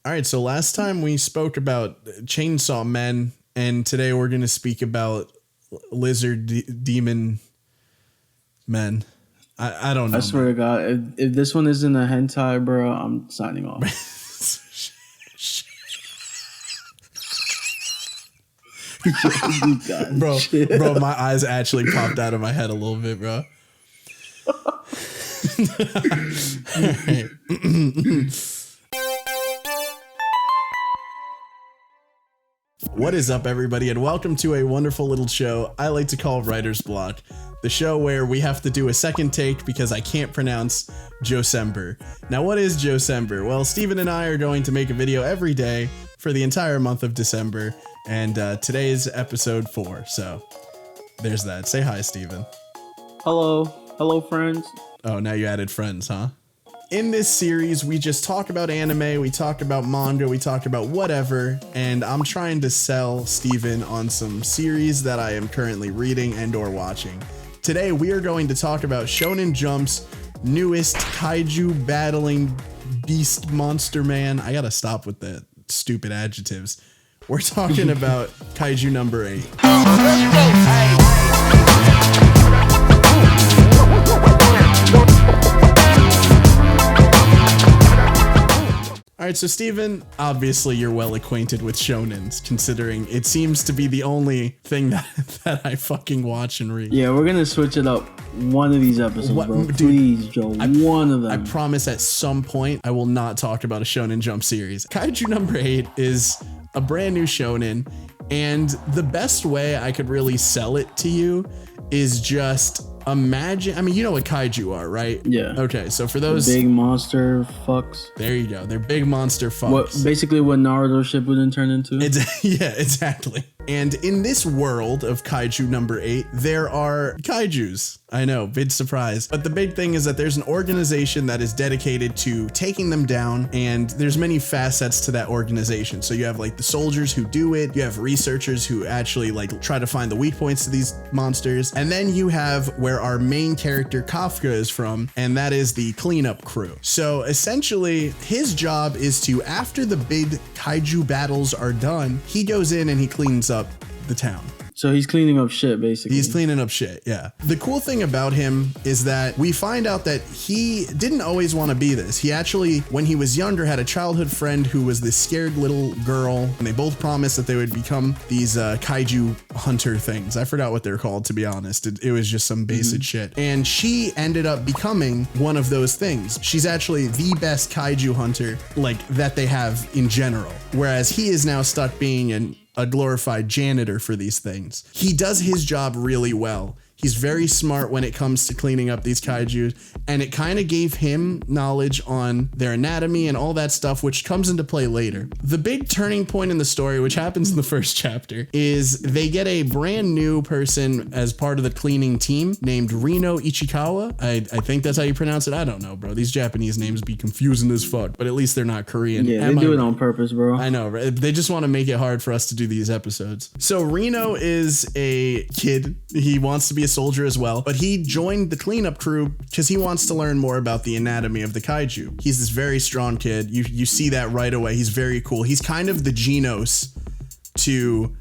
All right, so last time we spoke about chainsaw men, and today we're going to speak about lizard demon men. I don't know. I swear to God, if this one isn't a hentai, bro, I'm signing off. bro, my eyes actually popped out of my head a little bit, bro. All right. What is up, everybody, and welcome to a wonderful little show I like to call Writer's Block, the show where we have to do a second take because I can't pronounce Josember. Now, what is Josember? Well, Steven and I are going to make a video every day for the entire month of December, and today is episode 4, so there's that. Say hi, Steven. Hello, friends. Oh, now you added friends, huh? In this series, we just talk about anime, we talk about manga, we talk about whatever, and I'm trying to sell Steven on some series that I am currently reading and or watching. Today, we are going to talk about Shonen Jump's newest kaiju battling beast monster man. I gotta stop with the stupid adjectives. We're talking about Kaiju No.8. All right, so Steven, obviously you're well acquainted with shonens, considering it seems to be the only thing that I fucking watch and read. Yeah, we're gonna switch it up one of these episodes, bro. Dude, please, Joe, one of them. I promise at some point I will not talk about a Shonen Jump series. Kaiju No.8 is a brand new shonen, and the best way I could really sell it to you is just imagine, I mean, you know what kaiju are, right? Yeah. Okay, so for those big monster fucks. There you go. They're big monster fucks. What basically what Naruto Shippuden turned into? Yeah, exactly. And in this world of Kaiju No.8, there are kaijus. I know, big surprise. But the big thing is that there's an organization that is dedicated to taking them down, and there's many facets to that organization. So you have like the soldiers who do it, you have researchers who actually like try to find the weak points to these monsters, and then you have where our main character Kafka is from, and that is the cleanup crew. So essentially, his job is to, after the big kaiju battles are done, he goes in and he cleans up the town. So he's cleaning up shit, basically. He's cleaning up shit, yeah. The cool thing about him is that we find out that he didn't always want to be this. He actually, when he was younger, had a childhood friend who was this scared little girl, and they both promised that they would become these kaiju hunter things. I forgot what they're called, to be honest. It was just some basic shit. And she ended up becoming one of those things. She's actually the best kaiju hunter, like, that they have in general. Whereas he is now stuck being a glorified janitor for these things. He does his job really well. He's very smart when it comes to cleaning up these kaiju, and it kind of gave him knowledge on their anatomy and all that stuff, which comes into play later. The big turning point in the story, which happens in the first chapter, is they get a brand new person as part of the cleaning team named Rino Ichikawa. I think that's how you pronounce it. I don't know, bro. These Japanese names be confusing as fuck, but at least they're not Korean. Yeah, they do it on purpose, bro. I know, right? They just want to make it hard for us to do these episodes. So Rino is a kid. He wants to be a soldier as well, but he joined the cleanup crew because he wants to learn more about the anatomy of the kaiju. He's this very strong kid. You see that right away. He's very cool. He's kind of the Genos to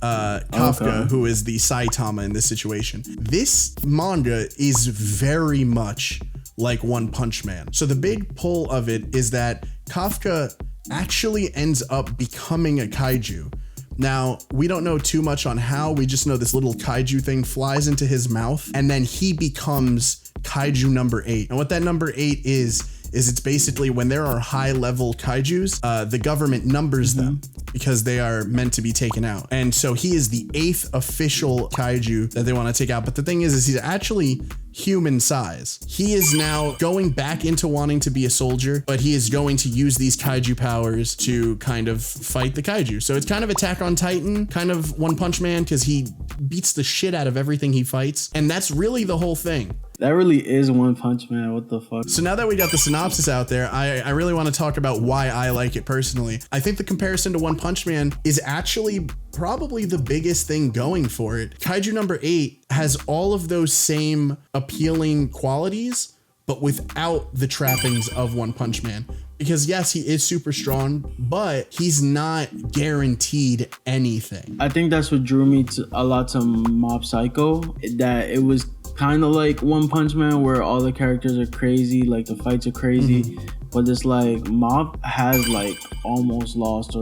Kafka, who is the Saitama in this situation. This manga is very much like One Punch Man. So the big pull of it is that Kafka actually ends up becoming a kaiju. Now, we don't know too much on how, we just know this little kaiju thing flies into his mouth, and then he becomes Kaiju No.8. And what that number 8 is it's basically when there are high level kaijus, the government numbers them because they are meant to be taken out. And so he is the 8th official kaiju that they want to take out. But the thing is he's actually human size. He is now going back into wanting to be a soldier, but he is going to use these kaiju powers to kind of fight the kaiju. So it's kind of Attack on Titan, kind of One Punch Man, because he beats the shit out of everything he fights. And that's really the whole thing. That really is One Punch Man. What the fuck? So now that we got the synopsis out there, I really want to talk about why I like it personally. I think the comparison to One Punch Man is actually probably the biggest thing going for it. Kaiju No.8 has all of those same appealing qualities, but without the trappings of One Punch Man. Because yes, he is super strong, but he's not guaranteed anything. I think that's what drew me a lot to Mob Psycho, that it was kind of like One Punch Man where all the characters are crazy, like the fights are crazy, but it's like Mob has like almost lost.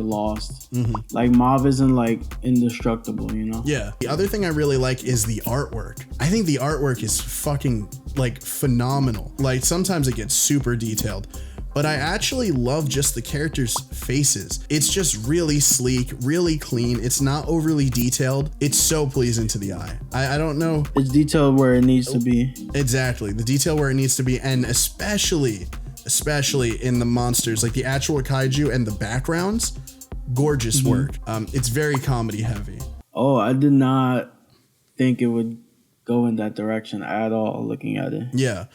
Like Mob isn't like indestructible, you know? Yeah. The other thing I really like is the artwork. I think the artwork is fucking like phenomenal. Like sometimes it gets super detailed, but I actually love just the characters' faces. It's just really sleek, really clean. It's not overly detailed. It's so pleasing to the eye. I don't know. It's detailed where it needs to be. Exactly. The detail where it needs to be. And especially in the monsters, like the actual kaiju and the backgrounds, gorgeous work. It's very comedy heavy. Oh, I did not think it would go in that direction at all looking at it. Yeah.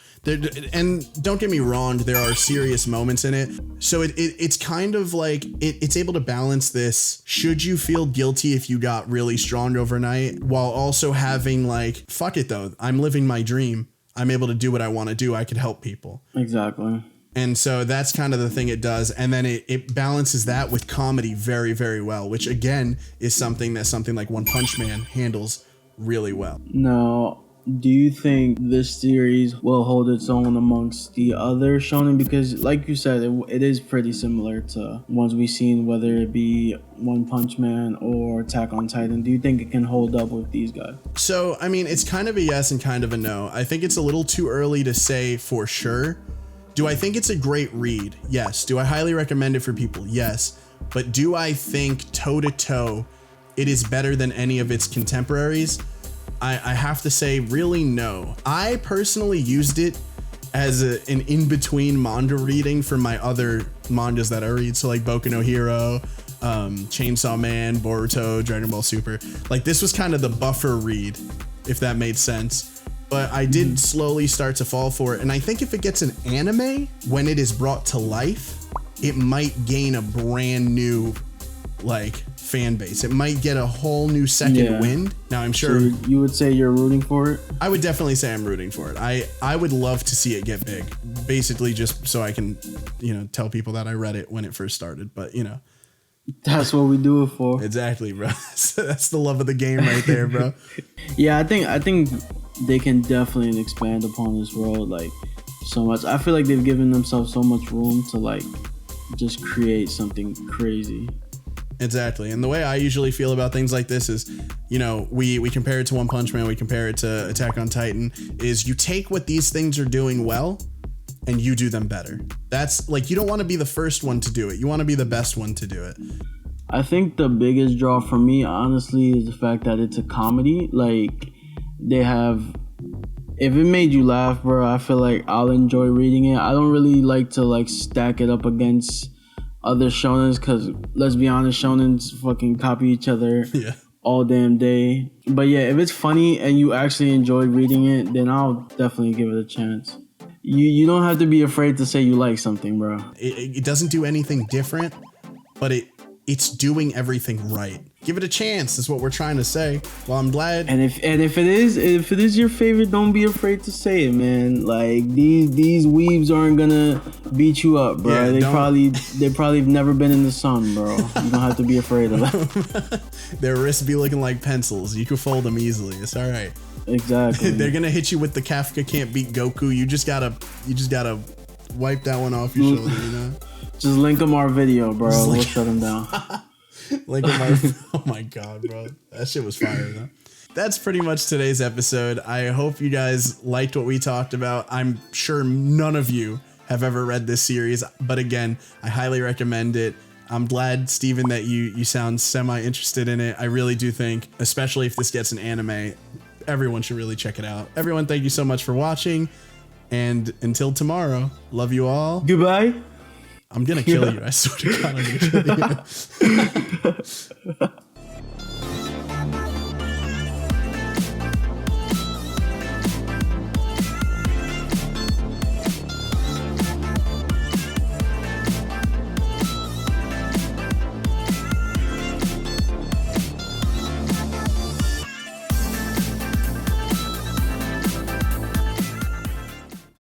And don't get me wrong, there are serious moments in it. So it's kind of like it's able to balance this. Should you feel guilty if you got really strong overnight, while also having like, fuck it though, I'm living my dream. I'm able to do what I want to do. I could help people. Exactly. And so that's kind of the thing it does. And then it balances that with comedy very, very well, which again is something like One Punch Man handles really well. Now, do you think this series will hold its own amongst the other shonen? Because like you said, it is pretty similar to ones we've seen, whether it be One Punch Man or Attack on Titan. Do you think it can hold up with these guys? So, I mean, it's kind of a yes and kind of a no. I think it's a little too early to say for sure. Do I think it's a great read? Yes. Do I highly recommend it for people? Yes. But do I think toe to toe it is better than any of its contemporaries? I have to say really no. I personally used it as an in-between manga reading for my other mangas that I read. So like Boku no Hero, Chainsaw Man, Boruto, Dragon Ball Super. Like this was kind of the buffer read, if that made sense. But I did slowly start to fall for it. And I think if it gets an anime, when it is brought to life, it might gain a brand new like fan base. It might get a whole new second wind. Now I'm sure. So you would say you're rooting for it? I would definitely say I'm rooting for it. I would love to see it get big, basically just so I can, tell people that I read it when it first started. But that's what we do it for. Exactly, bro. That's the love of the game right there, bro. Yeah, I think they can definitely expand upon this world like so much. I feel like they've given themselves so much room to like just create something crazy. Exactly. And the way I usually feel about things like this is, we compare it to One Punch Man, we compare it to Attack on Titan, is you take what these things are doing well and you do them better. That's like, you don't want to be the first one to do it. You want to be the best one to do it. I think the biggest draw for me, honestly, is the fact that it's a comedy. Like, if it made you laugh, bro, I feel like I'll enjoy reading it. I don't really like to like stack it up against other shonens, because let's be honest, shonens fucking copy each other all damn day. But yeah, if it's funny and you actually enjoy reading it, then I'll definitely give it a chance. You don't have to be afraid to say you like something, bro. It doesn't do anything different, but it's doing everything right. Give it a chance. That's what we're trying to say. Well, I'm glad. And if it is your favorite, don't be afraid to say it, man. Like these weebs aren't gonna beat you up, bro. Yeah, they probably never been in the sun, bro. You don't have to be afraid of that. Their wrists be looking like pencils. You can fold them easily. It's all right. Exactly. They're gonna hit you with the Kafka can't beat Goku. You just gotta wipe that one off your shoulder, Just link them our video, bro. We'll shut them down. Link them our. Oh my god, bro, that shit was fire though. That's pretty much today's episode. I hope you guys liked what we talked about. I'm sure none of you have ever read this series, but again, I highly recommend it. I'm glad, Steven, that you sound semi-interested in it. I really do think, especially if this gets an anime, everyone should really check it out. Everyone, thank you so much for watching. And until tomorrow, love you all. Goodbye. I'm going to kill you. I swear to God, I'm going to kill you.